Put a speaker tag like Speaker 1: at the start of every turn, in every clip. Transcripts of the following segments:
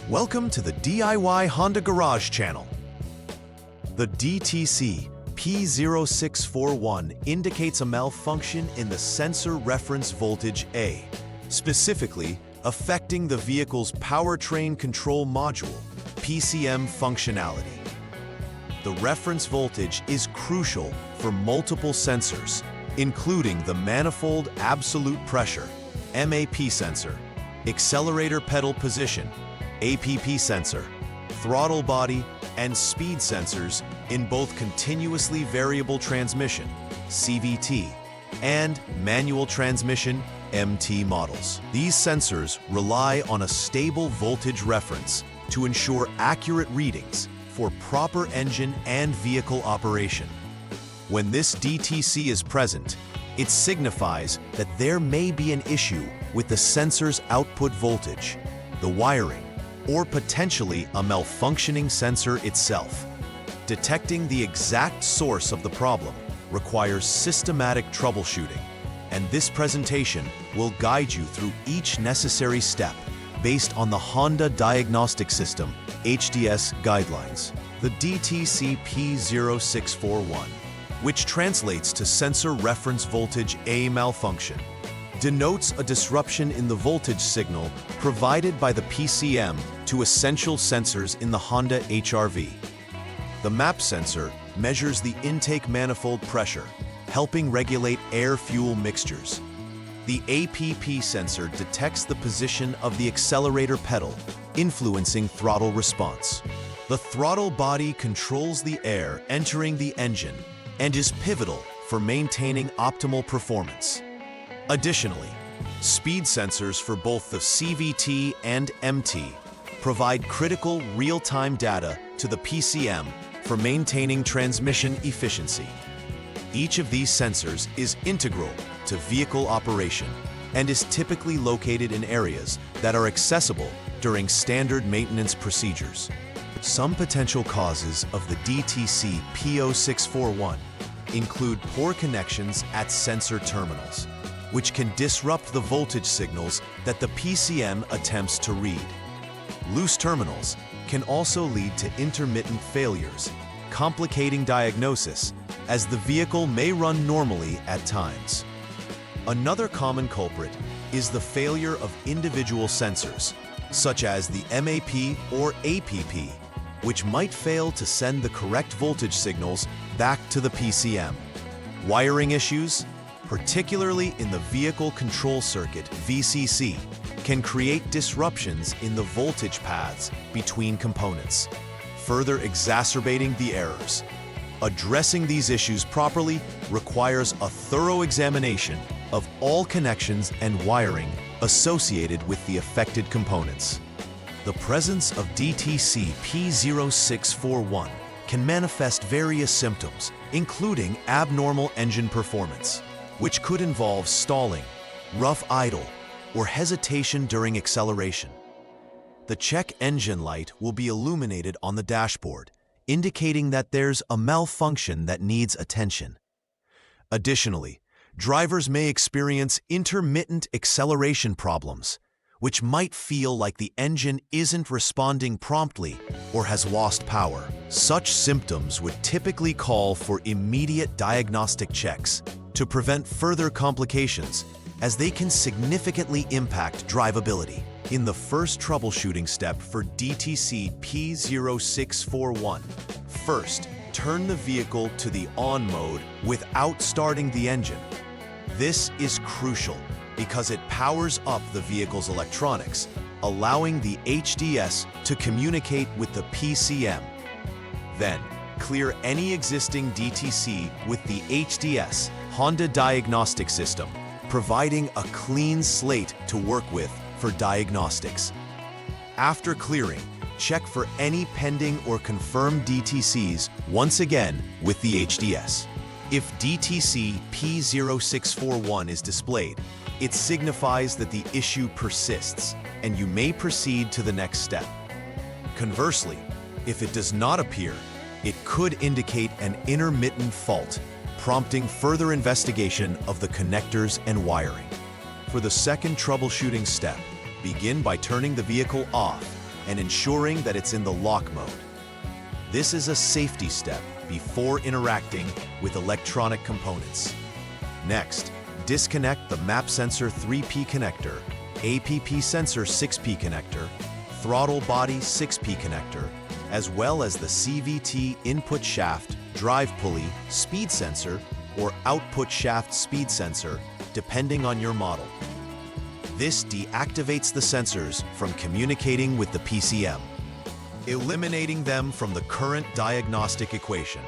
Speaker 1: Welcome to the DIY Honda Garage channel. The DTC P0641 indicates a malfunction in the sensor reference voltage A, specifically affecting the vehicle's powertrain control module, PCM functionality. The reference voltage is crucial for multiple sensors, including the manifold absolute pressure, MAP sensor, accelerator pedal position, APP sensor, throttle body, and speed sensors in both continuously variable transmission, CVT, and manual transmission, MT models. These sensors rely on a stable voltage reference to ensure accurate readings for proper engine and vehicle operation. When this DTC is present, it signifies that there may be an issue with the sensor's output voltage, the wiring, or potentially a malfunctioning sensor itself. Detecting the exact source of the problem requires systematic troubleshooting, and this presentation will guide you through each necessary step based on the Honda Diagnostics System HDS guidelines. The DTC P0641, which translates to Sensor Reference Voltage A malfunction, denotes a disruption in the voltage signal provided by the PCM to essential sensors in the Honda HRV. The MAP sensor measures the intake manifold pressure, helping regulate air-fuel mixtures. The APP sensor detects the position of the accelerator pedal, influencing throttle response. The throttle body controls the air entering the engine and is pivotal for maintaining optimal performance. Additionally, speed sensors for both the CVT and MT provide critical real-time data to the PCM for maintaining transmission efficiency. Each of these sensors is integral to vehicle operation and is typically located in areas that are accessible during standard maintenance procedures. Some potential causes of the DTC P0641 include poor connections at sensor terminals, which can disrupt the voltage signals that the PCM attempts to read. Loose terminals can also lead to intermittent failures, complicating diagnosis as the vehicle may run normally at times. Another common culprit is the failure of individual sensors, such as the MAP or APP, which might fail to send the correct voltage signals back to the PCM. Wiring issues, particularly in the Vehicle Control Circuit (VCC), can create disruptions in the voltage paths between components, further exacerbating the errors. Addressing these issues properly requires a thorough examination of all connections and wiring associated with the affected components. The presence of DTC P0641 can manifest various symptoms, including abnormal engine performance, which could involve stalling, rough idle, or hesitation during acceleration. The check engine light will be illuminated on the dashboard, indicating that there's a malfunction that needs attention. Additionally, drivers may experience intermittent acceleration problems, which might feel like the engine isn't responding promptly or has lost power. Such symptoms would typically call for immediate diagnostic checks to prevent further complications, as they can significantly impact drivability. In the first troubleshooting step for DTC P0641, first, turn the vehicle to the on mode without starting the engine. This is crucial because it powers up the vehicle's electronics, allowing the HDS to communicate with the PCM. Then, clear any existing DTC with the HDS, Honda Diagnostics System, providing a clean slate to work with for diagnostics. After clearing, check for any pending or confirmed DTCs once again with the HDS. If DTC P0641 is displayed, it signifies that the issue persists and you may proceed to the next step. Conversely, if it does not appear, it could indicate an intermittent fault, prompting further investigation of the connectors and wiring. For the second troubleshooting step, begin by turning the vehicle off and ensuring that it's in the lock mode. This is a safety step before interacting with electronic components. Next, disconnect the map sensor 3P connector, APP sensor 6P connector, throttle body 6P connector, as well as the CVT input shaft, drive pulley, speed sensor, or output shaft speed sensor, depending on your model. This deactivates the sensors from communicating with the PCM, eliminating them from the current diagnostic equation.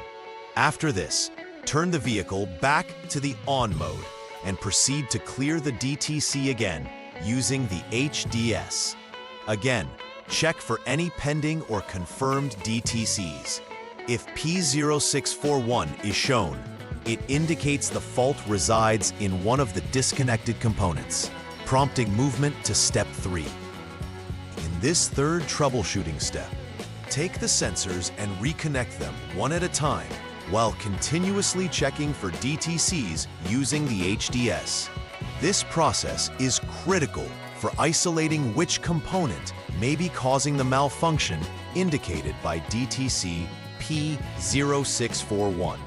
Speaker 1: After this, turn the vehicle back to the on mode and proceed to clear the DTC again using the HDS. Again, check for any pending or confirmed DTCs. If P0641 is shown, it indicates the fault resides in one of the disconnected components, prompting movement to step 3. In this third troubleshooting step, take the sensors and reconnect them one at a time while continuously checking for DTCs using the HDS. This process is critical for isolating which component may be causing the malfunction indicated by DTC P0641.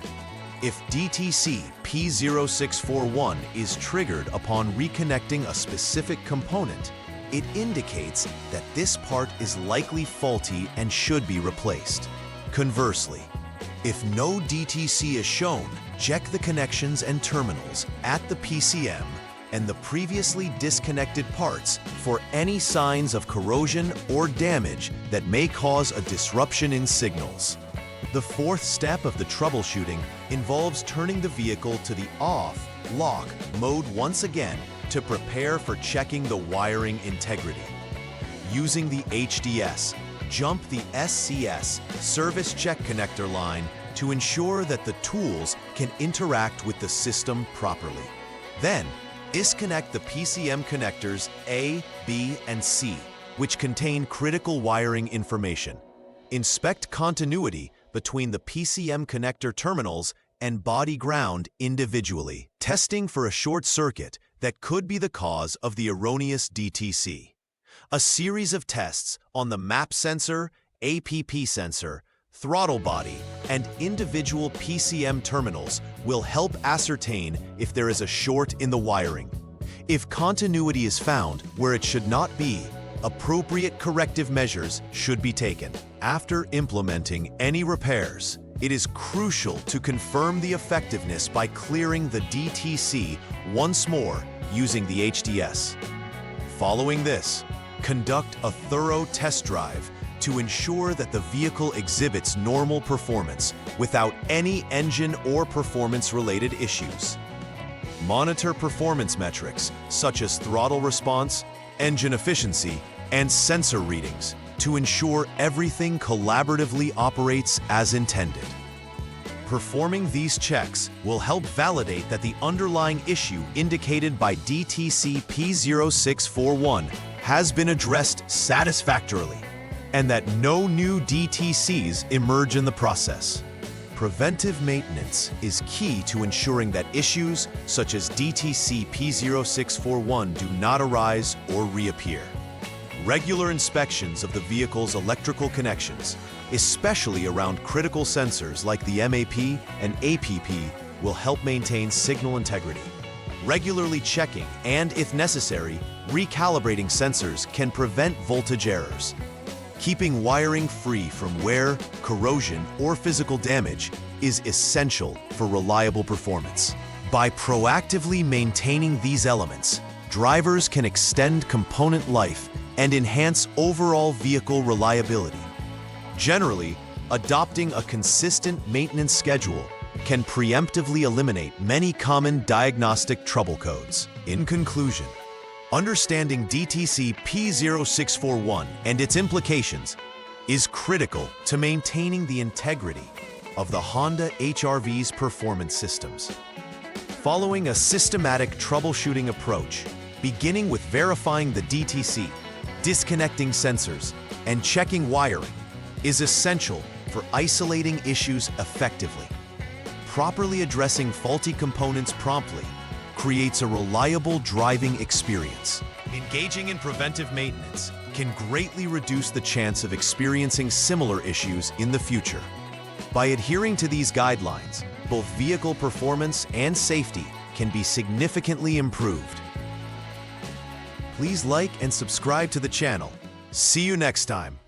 Speaker 1: If DTC P0641 is triggered upon reconnecting a specific component, it indicates that this part is likely faulty and should be replaced. Conversely, if no DTC is shown, check the connections and terminals at the PCM and the previously disconnected parts for any signs of corrosion or damage that may cause a disruption in signals. The fourth step of the troubleshooting involves turning the vehicle to the off/lock mode once again to prepare for checking the wiring integrity. Using the HDS, jump the SCS service check connector line to ensure that the tools can interact with the system properly. Then, disconnect the PCM connectors A, B, and C, which contain critical wiring information. Inspect continuity between the PCM connector terminals and body ground individually, testing for a short circuit that could be the cause of the erroneous DTC. A series of tests on the map sensor, APP sensor, throttle body, and individual PCM terminals will help ascertain if there is a short in the wiring. If continuity is found where it should not be, appropriate corrective measures should be taken. After implementing any repairs, it is crucial to confirm the effectiveness by clearing the DTC once more using the HDS. Following this, conduct a thorough test drive to ensure that the vehicle exhibits normal performance without any engine or performance-related issues. Monitor performance metrics such as throttle response, engine efficiency, and sensor readings to ensure everything collaboratively operates as intended. Performing these checks will help validate that the underlying issue indicated by DTC P0641 has been addressed satisfactorily, and that no new DTCs emerge in the process. Preventive maintenance is key to ensuring that issues such as DTC P0641 do not arise or reappear. Regular inspections of the vehicle's electrical connections, especially around critical sensors like the MAP and APP, will help maintain signal integrity. Regularly checking and, if necessary, recalibrating sensors can prevent voltage errors. Keeping wiring free from wear, corrosion, or physical damage is essential for reliable performance. By proactively maintaining these elements, drivers can extend component life and enhance overall vehicle reliability. Generally, adopting a consistent maintenance schedule can preemptively eliminate many common diagnostic trouble codes. In conclusion, understanding DTC P0641 and its implications is critical to maintaining the integrity of the Honda HRV's performance systems. Following a systematic troubleshooting approach, beginning with verifying the DTC, disconnecting sensors, and checking wiring, is essential for isolating issues effectively. Properly addressing faulty components promptly creates a reliable driving experience. Engaging in preventive maintenance can greatly reduce the chance of experiencing similar issues in the future. By adhering to these guidelines, both vehicle performance and safety can be significantly improved. Please like and subscribe to the channel. See you next time.